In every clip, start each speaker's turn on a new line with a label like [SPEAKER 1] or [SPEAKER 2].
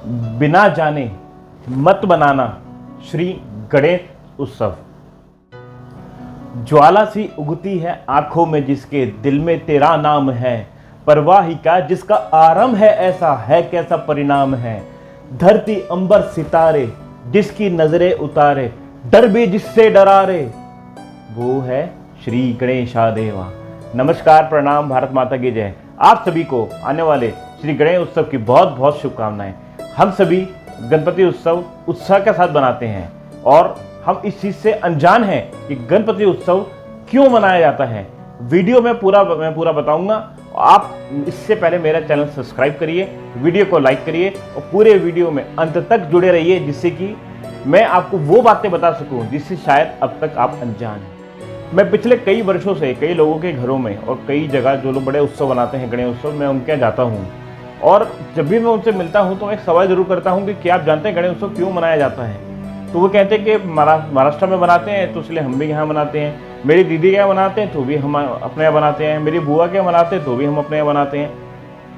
[SPEAKER 1] बिना जाने मत बनाना श्री गणेश उत्सव। ज्वाला सी उगती है आंखों में जिसके, दिल में तेरा नाम है, परवाही का जिसका आरंभ है, ऐसा है कैसा परिणाम है। धरती अंबर सितारे जिसकी नजरें उतारे, डर भी जिससे डरारे, वो है श्री गणेशादेवा। नमस्कार, प्रणाम, भारत माता की जय। आप सभी को आने वाले श्री गणेश उत्सव की बहुत बहुत शुभकामनाएं। हम सभी गणपति उत्सव उत्साह के साथ बनाते हैं और हम इस चीज़ से अनजान हैं कि गणपति उत्सव क्यों मनाया जाता है। वीडियो में मैं पूरा बताऊंगा। आप इससे पहले मेरा चैनल सब्सक्राइब करिए, वीडियो को लाइक करिए और पूरे वीडियो में अंत तक जुड़े रहिए, जिससे कि मैं आपको वो बातें बता सकूं जिससे शायद अब तक आप अनजान हैं। मैं पिछले कई वर्षों से कई लोगों के घरों में और कई जगह जो लोग बड़े उत्सव बनाते हैं, गणेश उत्सव, मैं उनके यहाँ जाता हूँ और जब भी मैं उनसे मिलता हूँ तो मैं एक सवाल जरूर करता हूँ कि क्या आप जानते हैं गणेश उत्सव क्यों मनाया जाता है। तो वो कहते हैं कि महाराष्ट्र में बनाते हैं तो इसलिए हम भी यहाँ बनाते हैं, मेरी दीदी के यहाँ बनाते हैं तो भी हम अपने यहाँ बनाते हैं, मेरी बुआ के यहाँ बनाते हैं तो भी हम अपने यहाँ बनाते हैं।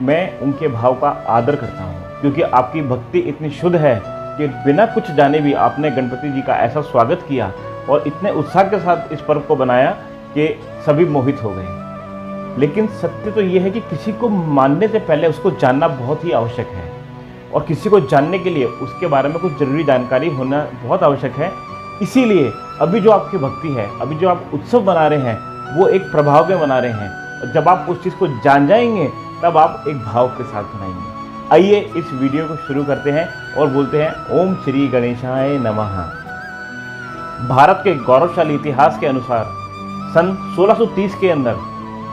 [SPEAKER 1] मैं उनके भाव का आदर करता हूँ क्योंकि आपकी भक्ति इतनी शुद्ध है कि बिना कुछ जाने भी आपने गणपति जी का ऐसा स्वागत किया और इतने उत्साह के साथ इस पर्व को बनाया कि सभी मोहित हो गए। लेकिन सत्य तो ये है कि किसी को मानने से पहले उसको जानना बहुत ही आवश्यक है और किसी को जानने के लिए उसके बारे में कुछ जरूरी जानकारी होना बहुत आवश्यक है। इसीलिए अभी जो आपकी भक्ति है, अभी जो आप उत्सव बना रहे हैं, वो एक प्रभाव में बना रहे हैं और जब आप उस चीज़ को जान जाएंगे तब आप एक भाव के साथ बनाएंगे। आइए इस वीडियो को शुरू करते हैं और बोलते हैं ओम श्री गणेशाय नमः। भारत के गौरवशाली इतिहास के अनुसार सन 1630 के अंदर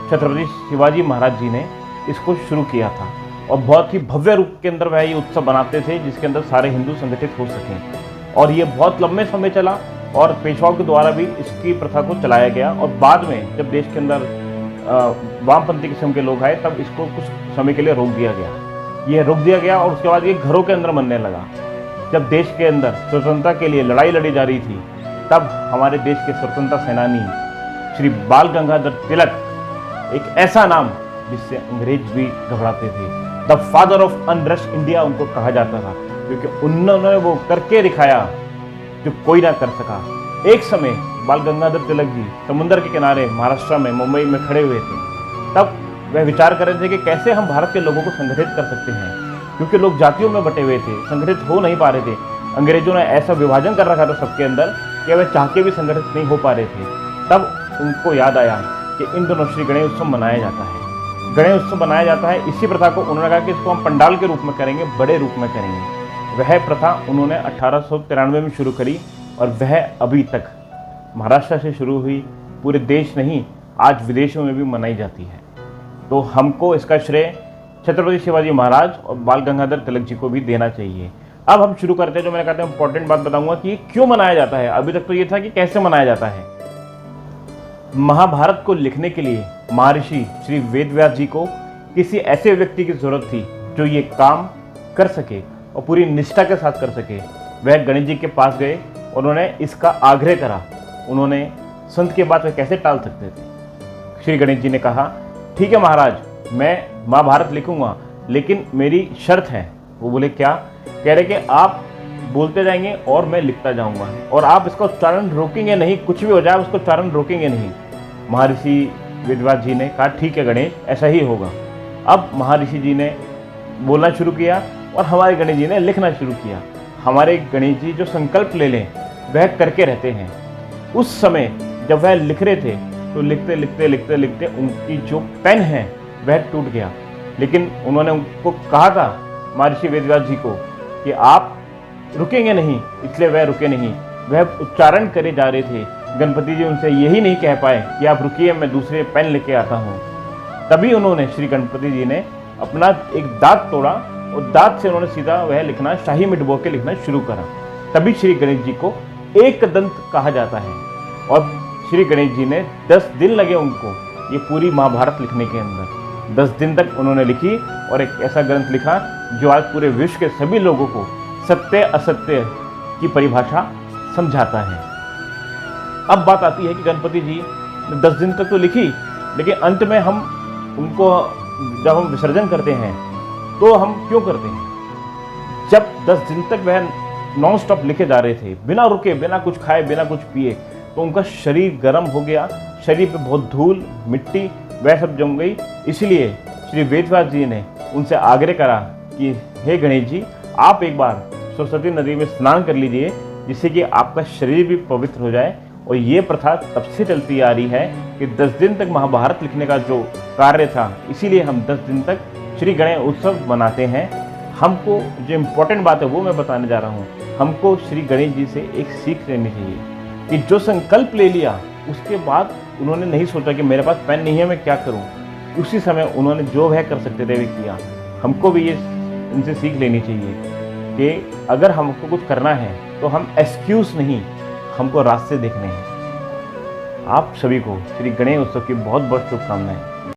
[SPEAKER 1] छत्रपति शिवाजी महाराज जी ने इसको शुरू किया था और बहुत ही भव्य रूप के अंदर वह ये उत्सव बनाते थे जिसके अंदर सारे हिंदू संगठित हो सकें। और ये बहुत लंबे समय चला और पेशवाओं के द्वारा भी इसकी प्रथा को चलाया गया और बाद में जब देश के अंदर वामपंथी किस्म के लोग आए तब इसको कुछ समय के लिए रोक दिया गया। ये रोक दिया गया और उसके बाद ये घरों के अंदर मनने लगा। जब देश के अंदर स्वतंत्रता के लिए लड़ाई लड़ी जा रही थी तब हमारे देश के स्वतंत्रता सेनानी श्री बाल गंगाधर तिलक, एक ऐसा नाम जिससे अंग्रेज भी घबराते थे, द फादर ऑफ अनरस्ट इंडिया उनको कहा जाता था क्योंकि उन्होंने वो करके दिखाया जो कोई ना कर सका। एक समय बाल गंगाधर तिलक जी समुद्र के किनारे महाराष्ट्र में मुंबई में खड़े हुए थे। तब वह विचार कर रहे थे कि कैसे हम भारत के लोगों को संगठित कर सकते हैं क्योंकि लोग जातियों में बटे हुए थे, संगठित हो नहीं पा रहे थे। अंग्रेजों ने ऐसा विभाजन कर रखा था सबके अंदर कि वह चाह के भी संगठित नहीं हो पा रहे थे। तब उनको याद आया कि इन दोनों श्री गणेश उत्सव मनाया जाता है। गणेश उत्सव मनाया जाता है, इसी प्रथा को उन्होंने कहा कि इसको हम पंडाल के रूप में करेंगे, बड़े रूप में करेंगे। वह प्रथा उन्होंने 1893 में शुरू करी और वह अभी तक महाराष्ट्र से शुरू हुई, पूरे देश नहीं आज विदेशों में भी मनाई जाती है। तो हमको इसका श्रेय छत्रपति शिवाजी महाराज और बाल गंगाधर तिलक जी को भी देना चाहिए। अब हम शुरू करते हैं। जो मैंने कहा था इंपॉर्टेंट बात बताऊंगा कि क्यों मनाया जाता है। अभी तक तो ये था कि कैसे मनाया जाता है। महाभारत को लिखने के लिए महर्षि श्री वेदव्यास जी को किसी ऐसे व्यक्ति की जरूरत थी जो ये काम कर सके और पूरी निष्ठा के साथ कर सके। वह गणेश जी के पास गए, उन्होंने इसका आग्रह करा। उन्होंने संत के बात वह कैसे टाल सकते थे। श्री गणेश जी ने कहा ठीक है महाराज, मैं महाभारत लिखूंगा लेकिन मेरी शर्त है। वो बोले क्या? कह रहे कि आप बोलते जाएंगे और मैं लिखता जाऊंगा और आप इसका उच्चारण रोकेंगे नहीं, कुछ भी हो जाए उसको उच्चारण रोकेंगे नहीं। महर्षि वेदव्यास जी ने कहा ठीक है गणेश, ऐसा ही होगा। अब महर्षि जी ने बोलना शुरू किया और हमारे गणेश जी ने लिखना शुरू किया। हमारे गणेश जी जो संकल्प ले लें वह करके रहते हैं। उस समय जब वह लिख रहे थे तो लिखते लिखते लिखते लिखते उनकी जो पेन है वह टूट गया। लेकिन उन्होंने उनको कहा था महर्षि वेदव्यास जी को कि आप रुकेंगे नहीं, इसलिए वह रुके नहीं। वह उच्चारण करे जा रहे थे। गणपति जी उनसे यही नहीं कह पाए कि आप रुकिए, मैं दूसरे पेन लेके आता हूँ। तभी उन्होंने श्री गणपति जी ने अपना एक दांत तोड़ा और दांत से उन्होंने सीधा वह लिखना, शाही में डुबो के लिखना शुरू करा। तभी श्री गणेश जी को एक दंत कहा जाता है। और श्री गणेश जी ने 10 दिन लगे उनको ये पूरी महाभारत लिखने के अंदर। 10 दिन तक उन्होंने लिखी और एक ऐसा ग्रंथ लिखा जो आज पूरे विश्व के सभी लोगों को सत्य असत्य की परिभाषा समझाता है। अब बात आती है कि गणपति जी ने 10 दिन तक तो लिखी, लेकिन अंत में हम उनको जब हम विसर्जन करते हैं तो हम क्यों करते हैं? जब 10 दिन तक वह नॉन स्टॉप लिखे जा रहे थे, बिना रुके, बिना कुछ खाए, बिना कुछ पिए, तो उनका शरीर गर्म हो गया, शरीर पे बहुत धूल, मिट्टी वह सब जम गई। इसलिए श्री वेदव्यास जी ने उनसे आग्रह करा कि हे गणेश जी, आप एक बार सरस्वती नदी में स्नान कर लीजिए, जिससे कि आपका शरीर भी पवित्र हो जाए। और ये प्रथा तब से चलती आ रही है कि 10 दिन तक महाभारत लिखने का जो कार्य था, इसीलिए हम 10 दिन तक श्री गणेश उत्सव मनाते हैं। हमको जो इम्पोर्टेंट बात है वो मैं बताने जा रहा हूँ। हमको श्री गणेश जी से एक सीख लेनी चाहिए कि जो संकल्प ले लिया, उसके बाद उन्होंने नहीं सोचा कि मेरे पास पेन नहीं है, मैं क्या करूँ। उसी समय उन्होंने जो वह कर सकते थे वे किया। हमको भी ये इनसे सीख लेनी चाहिए कि अगर हमको कुछ करना है तो हम एक्सक्यूज़ नहीं, हमको रास्ते देखने हैं। आप सभी को श्री गणेश उत्सव की बहुत बहुत शुभकामनाएं।